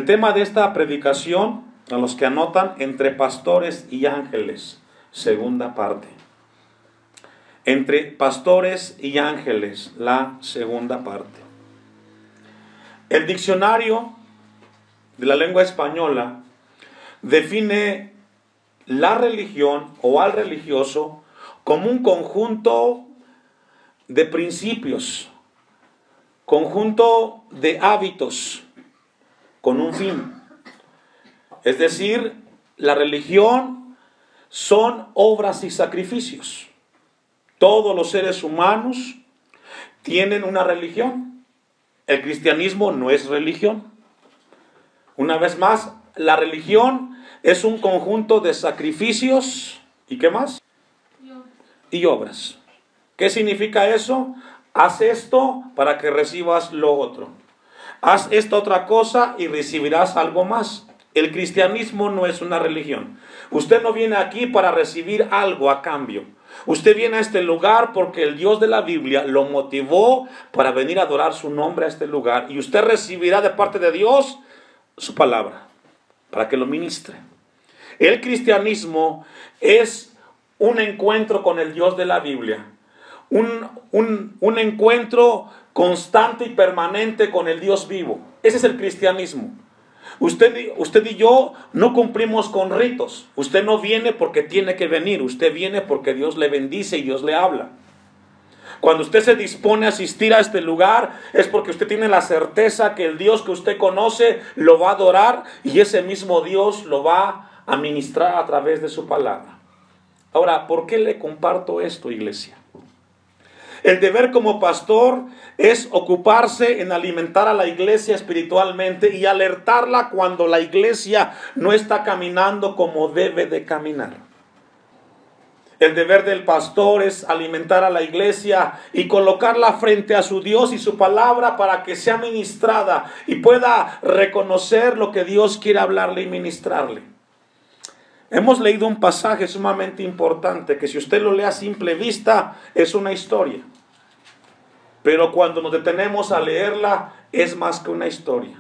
El tema de esta predicación, a los que anotan, entre pastores y ángeles, segunda parte. Entre pastores y ángeles, la segunda parte. El diccionario de la lengua española define la religión o al religioso como un conjunto de principios, conjunto de hábitos con un fin. Es decir, la religión son obras y sacrificios. Todos los seres humanos tienen una religión. El cristianismo no es religión. Una vez más, la religión es un conjunto de sacrificios. ¿Y qué más? Y obras. ¿Qué significa eso? Haz esto para que recibas lo otro. Haz esta otra cosa y recibirás algo más. El cristianismo no es una religión. Usted no viene aquí para recibir algo a cambio. Usted viene a este lugar porque el Dios de la Biblia lo motivó para venir a adorar su nombre a este lugar. Y usted recibirá de parte de Dios su palabra para que lo ministre. El cristianismo es un encuentro con el Dios de la Biblia. Un encuentro constante y permanente con el Dios vivo. Ese es el cristianismo. Usted y yo no cumplimos con ritos. Usted no viene porque tiene que venir. Usted viene porque Dios le bendice y Dios le habla. Cuando usted se dispone a asistir a este lugar, es porque usted tiene la certeza que el Dios que usted conoce lo va a adorar y ese mismo Dios lo va a ministrar a través de su palabra. Ahora, ¿por qué le comparto esto, iglesia? El deber como pastor es ocuparse en alimentar a la iglesia espiritualmente y alertarla cuando la iglesia no está caminando como debe de caminar. El deber del pastor es alimentar a la iglesia y colocarla frente a su Dios y su palabra para que sea ministrada y pueda reconocer lo que Dios quiere hablarle y ministrarle. Hemos leído un pasaje sumamente importante que si usted lo lee a simple vista es una historia. Pero cuando nos detenemos a leerla es más que una historia.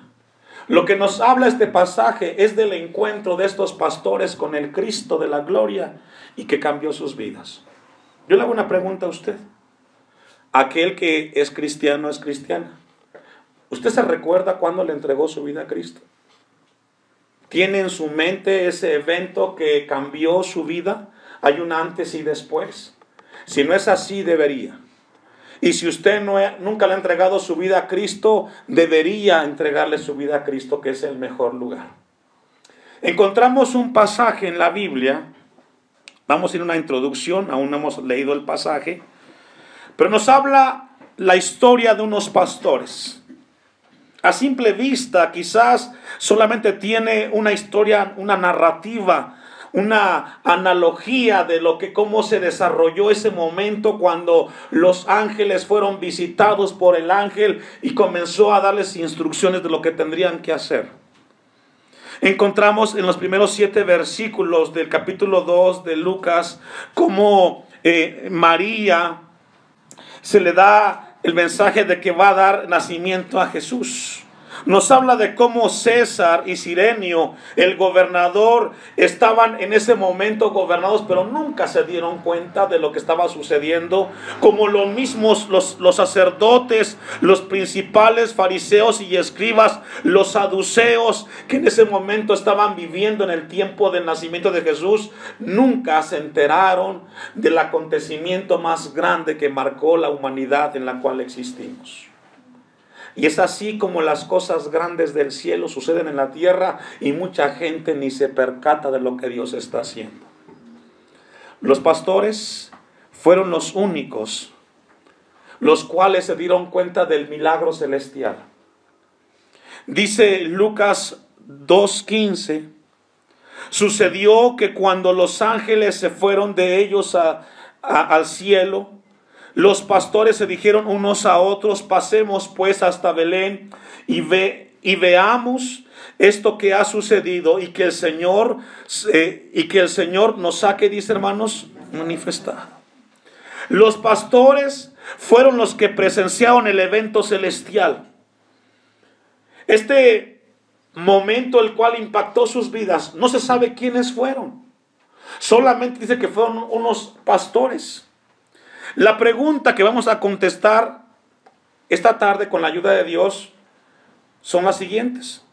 Lo que nos habla este pasaje es del encuentro de estos pastores con el Cristo de la gloria y que cambió sus vidas. Yo le hago una pregunta a usted. Aquel que es cristiano es cristiana. ¿Usted se recuerda cuándo le entregó su vida a Cristo? ¿Tiene en su mente ese evento que cambió su vida? ¿Hay un antes y después? Si no es así, debería. Y si usted nunca le ha entregado su vida a Cristo, debería entregarle su vida a Cristo, que es el mejor lugar. Encontramos un pasaje en la Biblia. Vamos a ir a una introducción, aún no hemos leído el pasaje. Pero nos habla la historia de unos pastores. A simple vista, quizás solamente tiene una historia, una narrativa, una analogía de cómo se desarrolló ese momento cuando los ángeles fueron visitados por el ángel y comenzó a darles instrucciones de lo que tendrían que hacer. Encontramos en los primeros 7 versículos del capítulo 2 de Lucas cómo María se le da el mensaje de que va a dar nacimiento a Jesús. Nos habla de cómo César y Cirenio, el gobernador, estaban en ese momento gobernados, pero nunca se dieron cuenta de lo que estaba sucediendo. Como los mismos, los sacerdotes, los principales fariseos y escribas, los saduceos, que en ese momento estaban viviendo en el tiempo del nacimiento de Jesús, nunca se enteraron del acontecimiento más grande que marcó la humanidad en la cual existimos. Y es así como las cosas grandes del cielo suceden en la tierra y mucha gente ni se percata de lo que Dios está haciendo. Los pastores fueron los únicos, los cuales se dieron cuenta del milagro celestial. Dice Lucas 2:15, sucedió que cuando los ángeles se fueron de ellos al cielo, los pastores se dijeron unos a otros, pasemos pues hasta Belén y veamos esto que ha sucedido y que el Señor nos saque, dice hermanos, manifestado. Los pastores fueron los que presenciaron el evento celestial. Este momento el cual impactó sus vidas, no se sabe quiénes fueron. Solamente dice que fueron unos pastores. La pregunta que vamos a contestar esta tarde con la ayuda de Dios son las siguientes.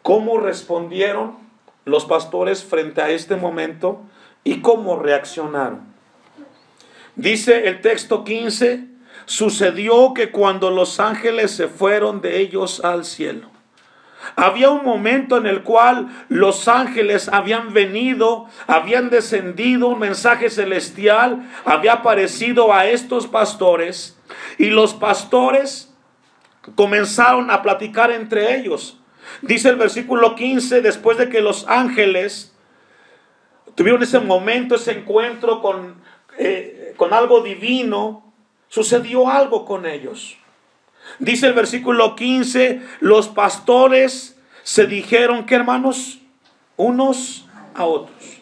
¿Cómo respondieron los pastores frente a este momento y cómo reaccionaron? Dice el texto 15, sucedió que cuando los ángeles se fueron de ellos al cielo. Había un momento en el cual los ángeles habían venido, habían descendido, un mensaje celestial había aparecido a estos pastores y los pastores comenzaron a platicar entre ellos. Dice el versículo 15, después de que los ángeles tuvieron ese momento, ese encuentro con algo divino, sucedió algo con ellos. Dice el versículo 15, los pastores se dijeron, ¿qué hermanos? Unos a otros.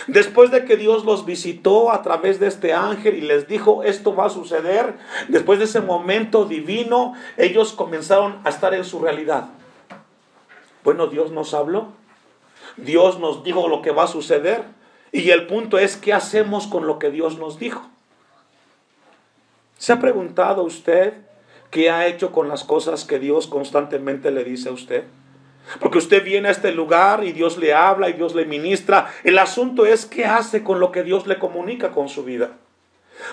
Después de que Dios los visitó a través de este ángel y les dijo, esto va a suceder, después de ese momento divino, ellos comenzaron a estar en su realidad. Bueno, Dios nos habló, Dios nos dijo lo que va a suceder, y el punto es, ¿qué hacemos con lo que Dios nos dijo? ¿Se ha preguntado usted qué ha hecho con las cosas que Dios constantemente le dice a usted? Porque usted viene a este lugar y Dios le habla y Dios le ministra. El asunto es qué hace con lo que Dios le comunica con su vida.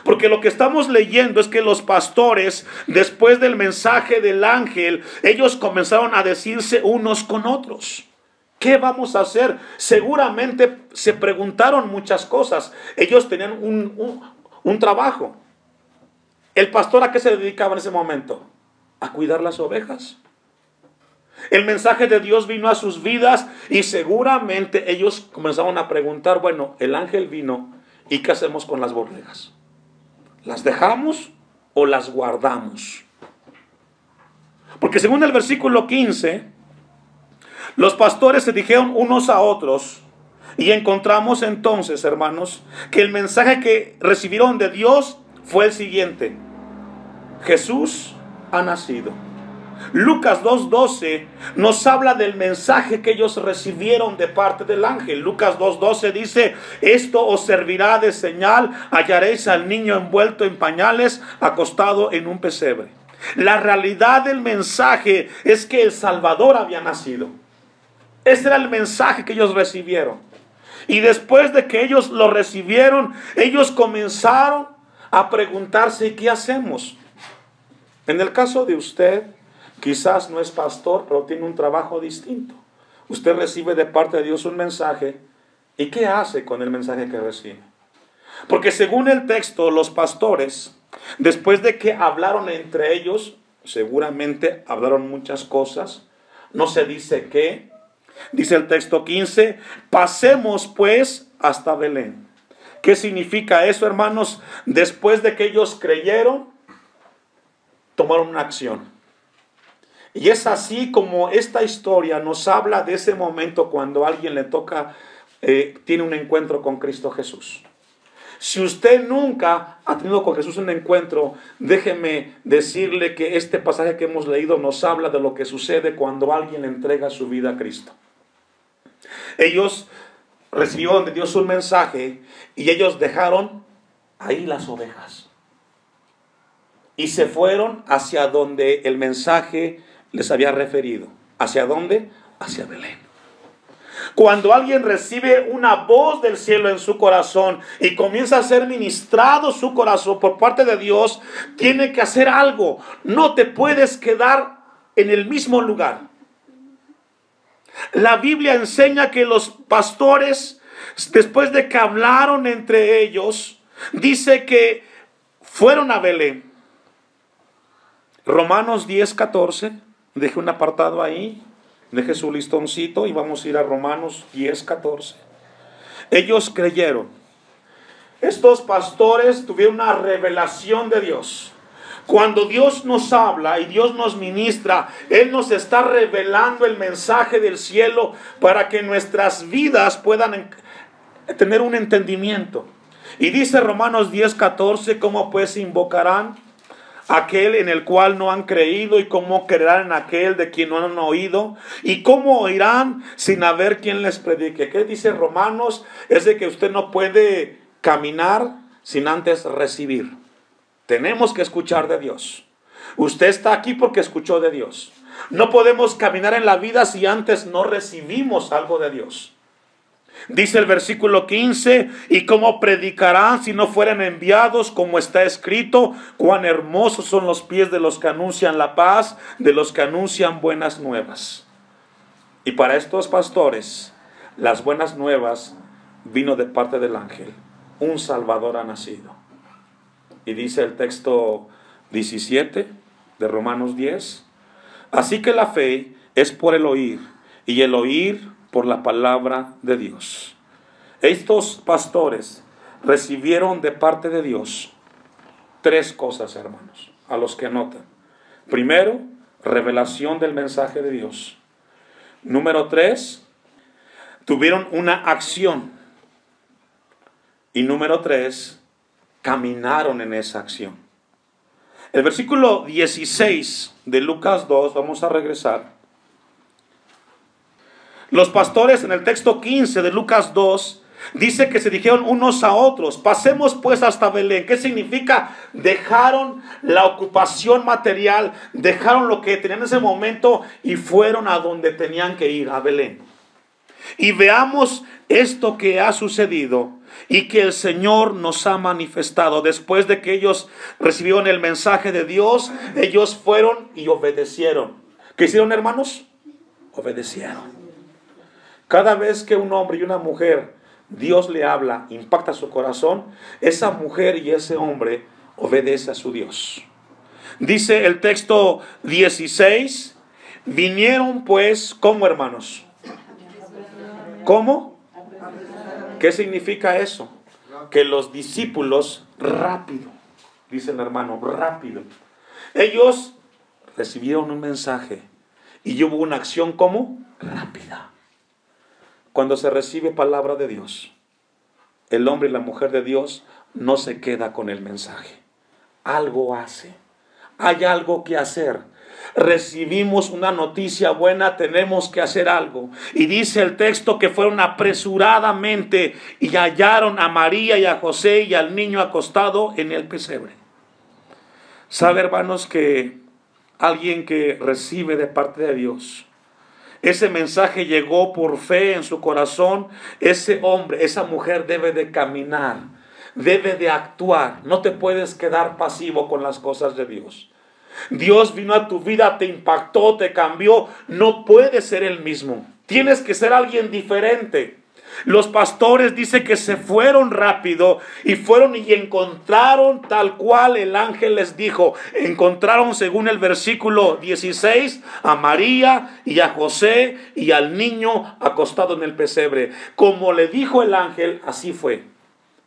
Porque lo que estamos leyendo es que los pastores, después del mensaje del ángel, ellos comenzaron a decirse unos con otros. ¿Qué vamos a hacer? Seguramente se preguntaron muchas cosas. Ellos tenían un trabajo. ¿El pastor a qué se dedicaba en ese momento? A cuidar las ovejas. El mensaje de Dios vino a sus vidas y seguramente ellos comenzaron a preguntar, bueno, el ángel vino ¿y qué hacemos con las borregas? ¿Las dejamos o las guardamos? Porque según el versículo 15, los pastores se dijeron unos a otros y encontramos entonces, hermanos, que el mensaje que recibieron de Dios fue el siguiente: Jesús ha nacido. Lucas 2:12 nos habla del mensaje que ellos recibieron de parte del ángel. Lucas 2:12 dice, esto os servirá de señal, hallaréis al niño envuelto en pañales, acostado en un pesebre. La realidad del mensaje es que el Salvador había nacido. Ese era el mensaje que ellos recibieron. Y después de que ellos lo recibieron, ellos comenzaron a preguntarse, ¿qué hacemos? En el caso de usted, quizás no es pastor, pero tiene un trabajo distinto. Usted recibe de parte de Dios un mensaje, ¿y qué hace con el mensaje que recibe? Porque según el texto, los pastores, después de que hablaron entre ellos, seguramente hablaron muchas cosas, no se dice qué. Dice el texto 15, pasemos pues hasta Belén. ¿Qué significa eso, hermanos? Después de que ellos creyeron, tomaron una acción. Y es así como esta historia nos habla de ese momento cuando a alguien le toca, tiene un encuentro con Cristo Jesús. Si usted nunca ha tenido con Jesús un encuentro, déjeme decirle que este pasaje que hemos leído nos habla de lo que sucede cuando alguien le entrega su vida a Cristo. Ellos recibieron de Dios un mensaje y ellos dejaron ahí las ovejas. Y se fueron hacia donde el mensaje les había referido. ¿Hacia dónde? Hacia Belén. Cuando alguien recibe una voz del cielo en su corazón y comienza a ser ministrado su corazón por parte de Dios, tiene que hacer algo. No te puedes quedar en el mismo lugar. La Biblia enseña que los pastores, después de que hablaron entre ellos, dice que fueron a Belén. Romanos 10:14, deje un apartado ahí, deje su listoncito y vamos a ir a Romanos 10:14. Ellos creyeron. Estos pastores tuvieron una revelación de Dios. Cuando Dios nos habla y Dios nos ministra, Él nos está revelando el mensaje del cielo para que nuestras vidas puedan tener un entendimiento. Y dice Romanos 10:14, ¿cómo pues invocarán aquel en el cual no han creído, y cómo creerán en aquel de quien no han oído, y cómo oirán sin haber quien les predique. ¿Qué dice Romanos? Es de que usted no puede caminar sin antes recibir. Tenemos que escuchar de Dios. Usted está aquí porque escuchó de Dios. No podemos caminar en la vida si antes no recibimos algo de Dios. Dice el versículo 15, y cómo predicarán si no fueran enviados, como está escrito, cuán hermosos son los pies de los que anuncian la paz, de los que anuncian buenas nuevas. Y para estos pastores, las buenas nuevas vino de parte del ángel. Un Salvador ha nacido. Y dice el texto 17 de Romanos 10, así que la fe es por el oír, y el oír por la palabra de Dios. Estos pastores recibieron de parte de Dios 3 cosas, hermanos, a los que anotan. Primero, revelación del mensaje de Dios. Número 3, tuvieron una acción. Y número 3, caminaron en esa acción. El versículo 16 de Lucas 2, vamos a regresar. Los pastores en el texto 15 de Lucas 2 dice que se dijeron unos a otros, pasemos pues hasta Belén. ¿Qué significa? Dejaron la ocupación material, dejaron lo que tenían en ese momento y fueron a donde tenían que ir, a Belén. Y veamos esto que ha sucedido y que el Señor nos ha manifestado. Después de que ellos recibieron el mensaje de Dios, ellos fueron y obedecieron. ¿Qué hicieron, hermanos? Obedecieron. Cada vez que un hombre y una mujer, Dios le habla, impacta su corazón, esa mujer y ese hombre obedece a su Dios. Dice el texto 16, vinieron pues, ¿cómo, hermanos? ¿Cómo? ¿Qué significa eso? Que los discípulos, rápido, dice el hermano, rápido. Ellos recibieron un mensaje y hubo una acción, ¿cómo? Rápida. Cuando se recibe palabra de Dios, el hombre y la mujer de Dios no se queda con el mensaje. Algo hace. Hay algo que hacer. Recibimos una noticia buena, tenemos que hacer algo. Y dice el texto que fueron apresuradamente y hallaron a María y a José y al niño acostado en el pesebre. ¿Sabe, hermanos, que alguien que recibe de parte de Dios, ese mensaje llegó por fe en su corazón, ese hombre, esa mujer debe de caminar, debe de actuar? No te puedes quedar pasivo con las cosas de Dios. Dios vino a tu vida, te impactó, te cambió. No puedes ser el mismo. Tienes que ser alguien diferente. Los pastores dice que se fueron rápido y fueron y encontraron tal cual el ángel les dijo. Encontraron, según el versículo 16, a María y a José y al niño acostado en el pesebre. Como le dijo el ángel, así fue.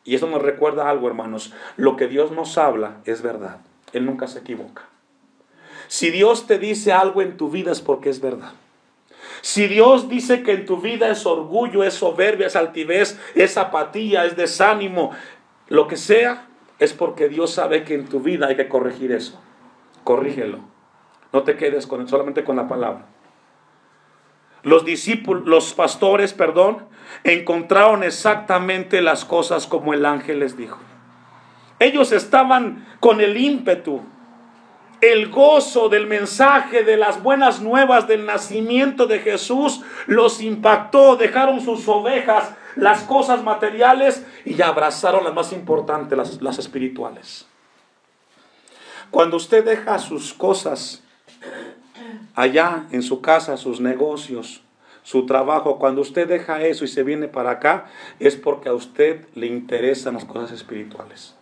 Y eso nos recuerda algo, hermanos. Lo que Dios nos habla es verdad. Él nunca se equivoca. Si Dios te dice algo en tu vida es porque es verdad. Si Dios dice que en tu vida es orgullo, es soberbia, es altivez, es apatía, es desánimo, lo que sea, es porque Dios sabe que en tu vida hay que corregir eso. Corrígelo. No te quedes solamente con la palabra. Los pastores, encontraron exactamente las cosas como el ángel les dijo. Ellos estaban con el ímpetu, el gozo del mensaje, de las buenas nuevas del nacimiento de Jesús, los impactó. Dejaron sus ovejas, las cosas materiales, y abrazaron las más importantes, las espirituales. Cuando usted deja sus cosas allá en su casa, sus negocios, su trabajo, cuando usted deja eso y se viene para acá, es porque a usted le interesan las cosas espirituales.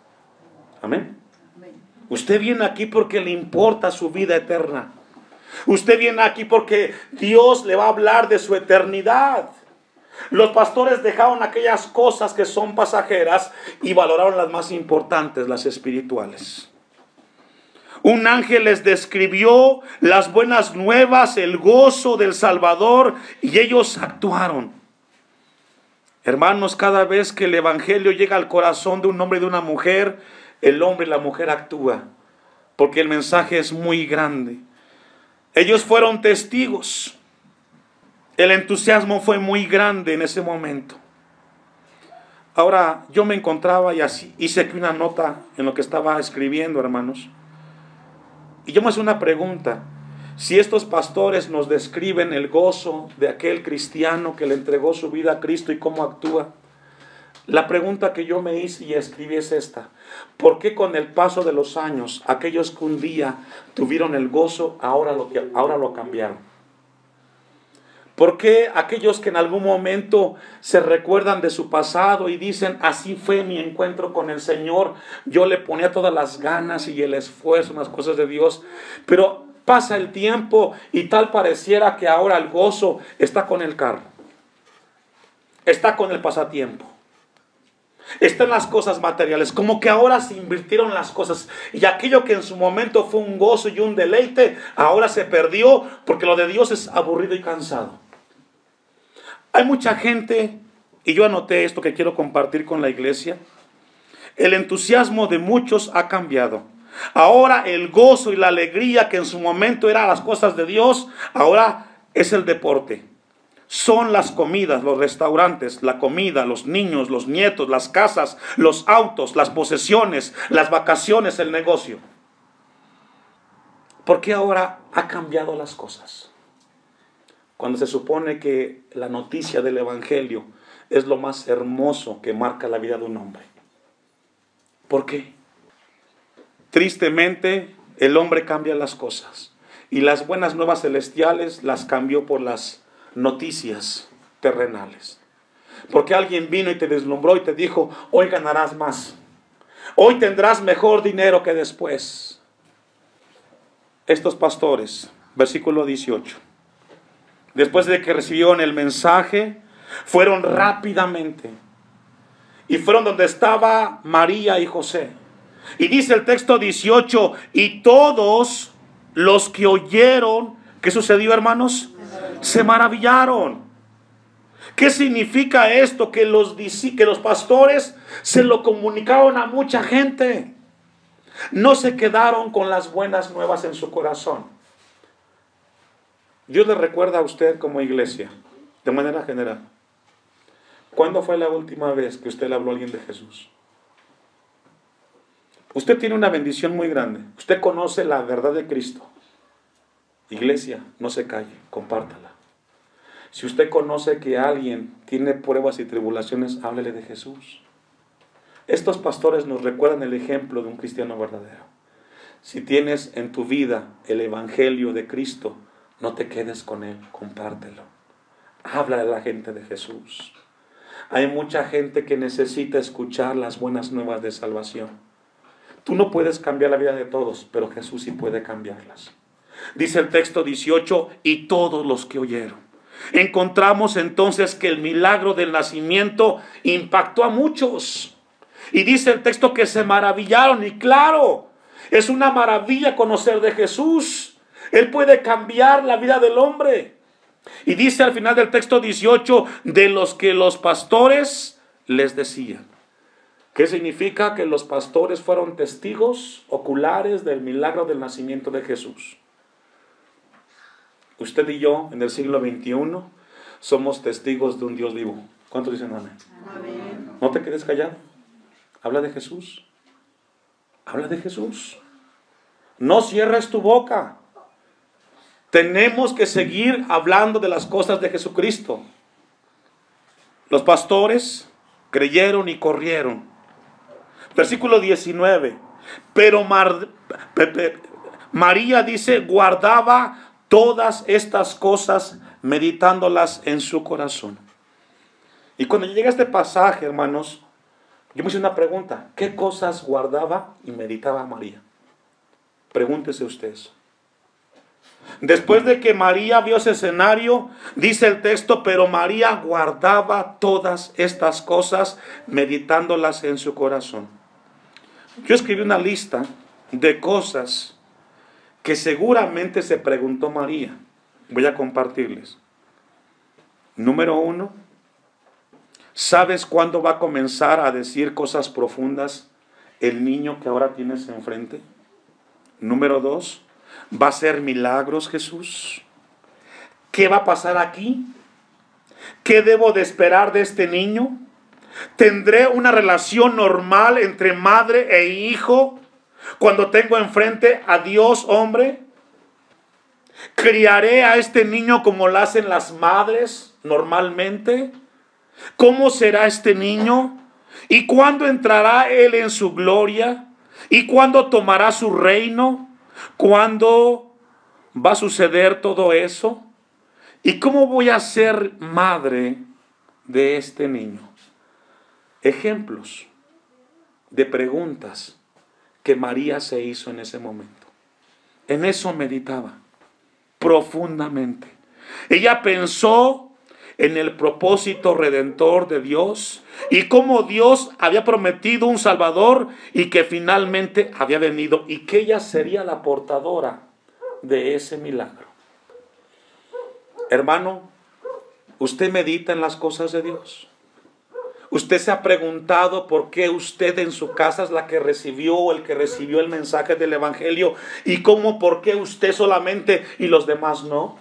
Amén. Usted viene aquí porque le importa su vida eterna. Usted viene aquí porque Dios le va a hablar de su eternidad. Los pastores dejaron aquellas cosas que son pasajeras y valoraron las más importantes, las espirituales. Un ángel les describió las buenas nuevas, el gozo del Salvador, y ellos actuaron. Hermanos, cada vez que el evangelio llega al corazón de un hombre y de una mujer, el hombre y la mujer actúa. porque el mensaje es muy grande. Ellos fueron testigos. El entusiasmo fue muy grande en ese momento. Ahora, yo me encontraba y así hice aquí una nota en lo que estaba escribiendo, hermanos. Y yo me hice una pregunta. Si estos pastores nos describen el gozo de aquel cristiano que le entregó su vida a Cristo y cómo actúa, la pregunta que yo me hice y escribí es esta: ¿por qué con el paso de los años aquellos que un día tuvieron el gozo ahora lo cambiaron? ¿Por qué aquellos que en algún momento se recuerdan de su pasado y dicen, así fue mi encuentro con el Señor, yo le ponía todas las ganas y el esfuerzo en las cosas de Dios, pero pasa el tiempo y tal pareciera que ahora el gozo está con el carro, está con el pasatiempo, está en las cosas materiales, como que ahora se invirtieron las cosas y aquello que en su momento fue un gozo y un deleite, ahora se perdió porque lo de Dios es aburrido y cansado? Hay mucha gente, y yo anoté esto que quiero compartir con la iglesia. El entusiasmo de muchos ha cambiado. Ahora el gozo y la alegría que en su momento eran las cosas de Dios, ahora es el deporte. Son las comidas, los restaurantes, la comida, los niños, los nietos, las casas, los autos, las posesiones, las vacaciones, el negocio. ¿Por qué ahora ha cambiado las cosas? Cuando se supone que la noticia del Evangelio es lo más hermoso que marca la vida de un hombre. ¿Por qué? Tristemente, el hombre cambia las cosas. Y las buenas nuevas celestiales las cambió por las noticias terrenales. Porque alguien vino y te deslumbró y te dijo, hoy ganarás más. Hoy tendrás mejor dinero que después. Estos pastores, versículo 18. Después de que recibieron el mensaje, fueron rápidamente. Y fueron donde estaba María y José. Y dice el texto 18, y todos los que oyeron, ¿qué sucedió, hermanos? Se maravillaron. ¿Qué significa esto? Que los pastores se lo comunicaron a mucha gente. No se quedaron con las buenas nuevas en su corazón. Dios le recuerda a usted como iglesia, de manera general. ¿Cuándo fue la última vez que usted le habló a alguien de Jesús? Usted tiene una bendición muy grande. Usted conoce la verdad de Cristo. Iglesia, no se calle, compártala. Si usted conoce que alguien tiene pruebas y tribulaciones, háblele de Jesús. Estos pastores nos recuerdan el ejemplo de un cristiano verdadero. Si tienes en tu vida el evangelio de Cristo, no te quedes con él, compártelo. Háblale a la gente de Jesús. Hay mucha gente que necesita escuchar las buenas nuevas de salvación. Tú no puedes cambiar la vida de todos, pero Jesús sí puede cambiarlas. Dice el texto 18, y todos los que oyeron. Encontramos entonces que el milagro del nacimiento impactó a muchos. Y dice el texto que se maravillaron, y claro, es una maravilla conocer de Jesús. Él puede cambiar la vida del hombre. Y dice al final del texto 18, de los que los pastores les decían. ¿Qué significa? Que los pastores fueron testigos oculares del milagro del nacimiento de Jesús. Usted y yo, en el siglo XXI, somos testigos de un Dios vivo. ¿Cuántos dicen amén? Amén. No te quedes callado. Habla de Jesús. Habla de Jesús. No cierres tu boca. Tenemos que seguir hablando de las cosas de Jesucristo. Los pastores creyeron y corrieron. Versículo 19. Pero María dice, guardaba todas estas cosas, meditándolas en su corazón. Y cuando llega este pasaje, hermanos, yo me hice una pregunta. ¿Qué cosas guardaba y meditaba María? Pregúntese usted eso. Después de que María vio ese escenario, dice el texto, pero María guardaba todas estas cosas, meditándolas en su corazón. Yo escribí una lista de cosas que seguramente se preguntó María. Voy a compartirles. Número 1, ¿sabes cuándo va a comenzar a decir cosas profundas el niño que ahora tienes enfrente? Número 2, ¿va a hacer milagros Jesús? ¿Qué va a pasar aquí? ¿Qué debo de esperar de este niño? ¿Tendré una relación normal entre madre e hijo cuando tengo enfrente a Dios hombre? ¿Criaré a este niño como lo hacen las madres normalmente? ¿Cómo será este niño? ¿Y cuándo entrará él en su gloria? ¿Y cuándo tomará su reino? ¿Cuándo va a suceder todo eso? ¿Y cómo voy a ser madre de este niño? Ejemplos de preguntas que María se hizo en ese momento. En eso meditaba profundamente. Ella pensó en el propósito redentor de Dios y cómo Dios había prometido un Salvador y que finalmente había venido y que ella sería la portadora de ese milagro. Hermano, ¿usted medita en las cosas de Dios? ¿Usted se ha preguntado por qué usted en su casa es la que recibió o el que recibió el mensaje del Evangelio? ¿Y cómo, por qué usted solamente y los demás no?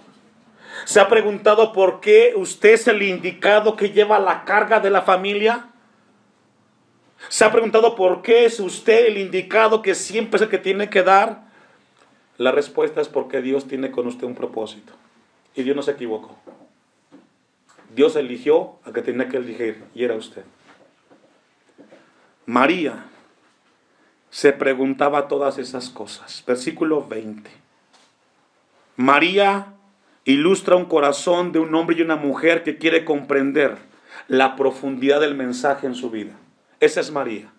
¿Se ha preguntado por qué usted es el indicado que lleva la carga de la familia? ¿Se ha preguntado por qué es usted el indicado que siempre es el que tiene que dar? La respuesta es porque Dios tiene con usted un propósito. Y Dios no se equivocó. Dios eligió al que tenía que elegir y era usted. María se preguntaba todas esas cosas. Versículo 20. María ilustra un corazón de un hombre y una mujer que quiere comprender la profundidad del mensaje en su vida. Esa es María.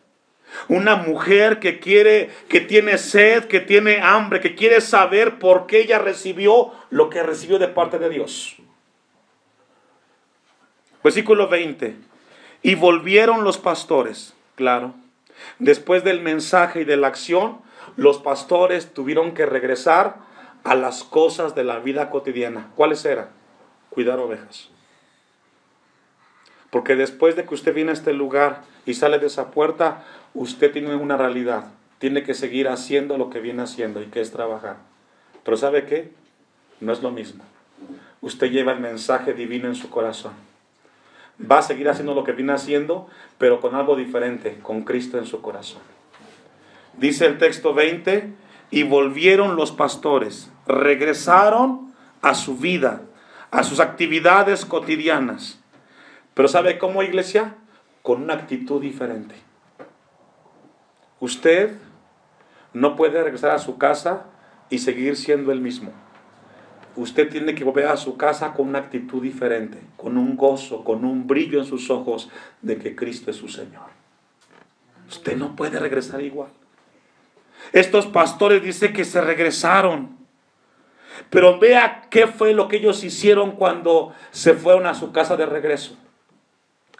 Una mujer que quiere, que tiene sed, que tiene hambre, que quiere saber por qué ella recibió lo que recibió de parte de Dios. Versículo 20. Y volvieron los pastores. Claro. Después del mensaje y de la acción, los pastores tuvieron que regresar a las cosas de la vida cotidiana. ¿Cuáles eran? Cuidar ovejas. Porque después de que usted viene a este lugar y sale de esa puerta, usted tiene una realidad. Tiene que seguir haciendo lo que viene haciendo y que es trabajar. Pero ¿sabe qué? No es lo mismo. Usted lleva el mensaje divino en su corazón. Va a seguir haciendo lo que viene haciendo, pero con algo diferente, con Cristo en su corazón. Dice el texto 20, y volvieron los pastores, regresaron a su vida, a sus actividades cotidianas. Pero ¿sabe cómo, iglesia? Con una actitud diferente. Usted no puede regresar a su casa y seguir siendo el mismo. Usted tiene que volver a su casa con una actitud diferente, con un gozo, con un brillo en sus ojos de que Cristo es su Señor. Usted no puede regresar igual. Estos pastores dicen que se regresaron. Pero vea qué fue lo que ellos hicieron cuando se fueron a su casa de regreso.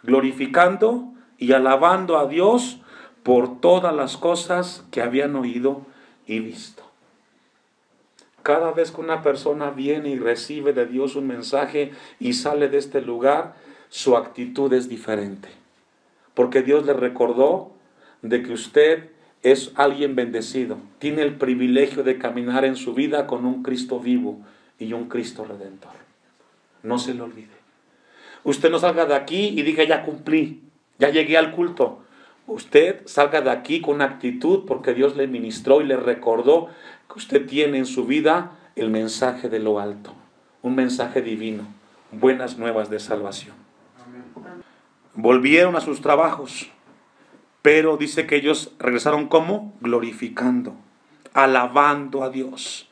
Glorificando y alabando a Dios por todas las cosas que habían oído y visto. Cada vez que una persona viene y recibe de Dios un mensaje y sale de este lugar, su actitud es diferente. Porque Dios le recordó de que usted es alguien bendecido. Tiene el privilegio de caminar en su vida con un Cristo vivo y un Cristo redentor. No se lo olvide. Usted no salga de aquí y diga ya cumplí, ya llegué al culto. Usted salga de aquí con una actitud porque Dios le ministró y le recordó que usted tiene en su vida el mensaje de lo alto, un mensaje divino, buenas nuevas de salvación. Amén. Volvieron a sus trabajos, pero dice que ellos regresaron ¿cómo? Glorificando, alabando a Dios.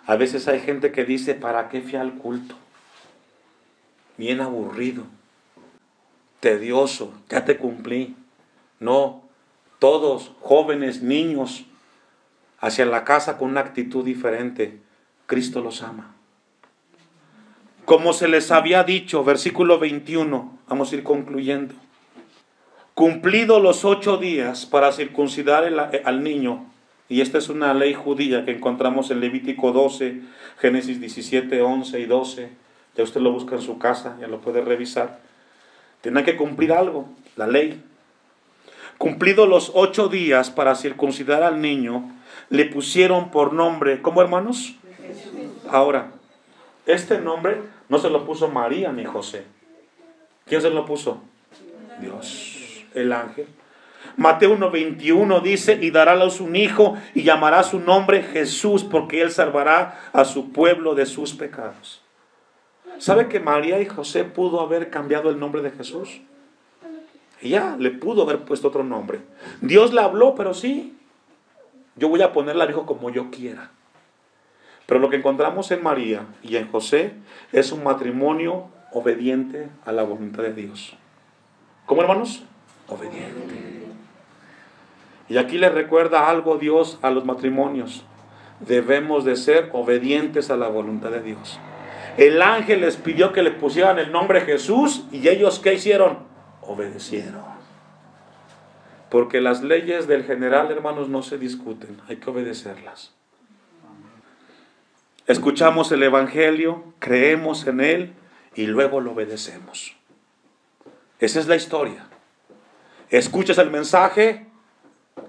A veces hay gente que dice, ¿para qué fui al culto? Bien aburrido, tedioso, ya te cumplí. No, todos, jóvenes, niños, hacia la casa con una actitud diferente. Cristo los ama. Como se les había dicho, versículo 21, vamos a ir concluyendo. Cumplidos los 8 días para circuncidar al niño, y esta es una ley judía que encontramos en Levítico 12, Génesis 17, 11 y 12, ya usted lo busca en su casa, ya lo puede revisar. Tiene que cumplir algo, la ley. Cumplidos los 8 días para circuncidar al niño, le pusieron por nombre, ¿cómo, hermanos? Ahora, este nombre no se lo puso María ni José. ¿Quién se lo puso? Dios, el ángel. Mateo 1:21 dice: y dará a luz un hijo y llamará su nombre Jesús, porque él salvará a su pueblo de sus pecados. ¿Sabe que María y José pudo haber cambiado el nombre de Jesús? Ella le pudo haber puesto otro nombre. Dios le habló, pero sí, yo voy a ponerle al hijo como yo quiera. Pero lo que encontramos en María y en José es un matrimonio obediente a la voluntad de Dios. ¿Cómo, hermanos? Obediente. Y aquí le recuerda algo Dios a los matrimonios. Debemos de ser obedientes a la voluntad de Dios. El ángel les pidió que le pusieran el nombre Jesús, y ellos ¿qué hicieron? Obedecieron. Porque las leyes del general, hermanos, no se discuten, hay que obedecerlas. Escuchamos el evangelio, creemos en él y luego lo obedecemos. Esa es la historia. Escuchas el mensaje,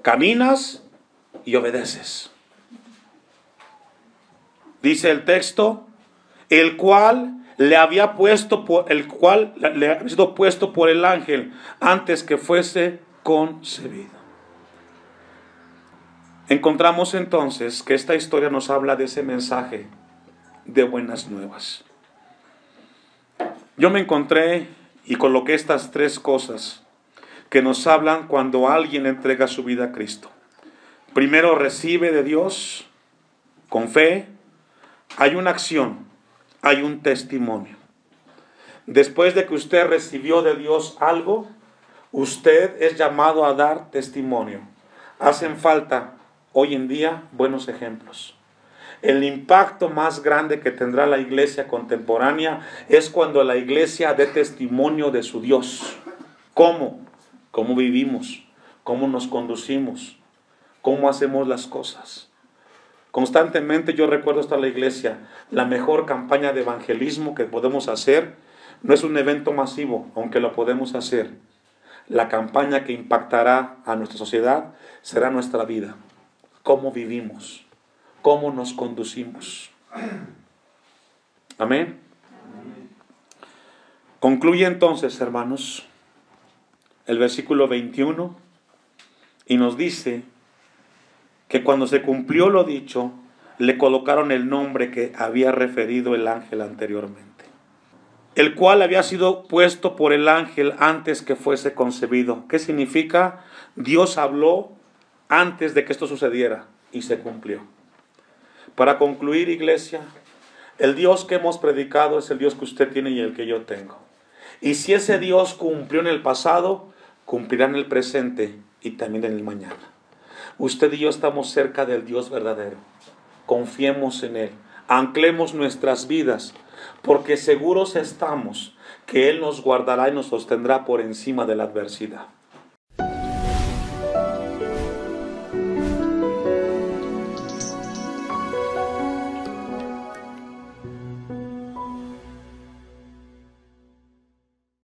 caminas y obedeces. Dice el texto: el cual le había sido puesto por el ángel antes que fuese concebido. Encontramos entonces que esta historia nos habla de ese mensaje de buenas nuevas. Yo me encontré y coloqué estas tres cosas que nos hablan cuando alguien entrega su vida a Cristo. Primero, recibe de Dios con fe. Hay una acción, hay un testimonio. Después de que usted recibió de Dios algo, usted es llamado a dar testimonio. Hacen falta hoy en día buenos ejemplos. El impacto más grande que tendrá la iglesia contemporánea es cuando la iglesia dé testimonio de su Dios. ¿Cómo? ¿Cómo vivimos? ¿Cómo nos conducimos? ¿Cómo hacemos las cosas? Constantemente yo recuerdo hasta la iglesia, la mejor campaña de evangelismo que podemos hacer no es un evento masivo, aunque lo podemos hacer. La campaña que impactará a nuestra sociedad será nuestra vida. ¿Cómo vivimos? ¿Cómo nos conducimos? Amén. Concluye entonces, hermanos, el versículo 21 y nos dice que cuando se cumplió lo dicho, le colocaron el nombre que había referido el ángel anteriormente, el cual había sido puesto por el ángel antes que fuese concebido. ¿Qué significa? Dios habló antes de que esto sucediera y se cumplió. Para concluir, iglesia, el Dios que hemos predicado es el Dios que usted tiene y el que yo tengo. Y si ese Dios cumplió en el pasado, cumplirá en el presente y también en el mañana. Usted y yo estamos cerca del Dios verdadero. Confiemos en Él. Anclemos nuestras vidas, porque seguros estamos que Él nos guardará y nos sostendrá por encima de la adversidad.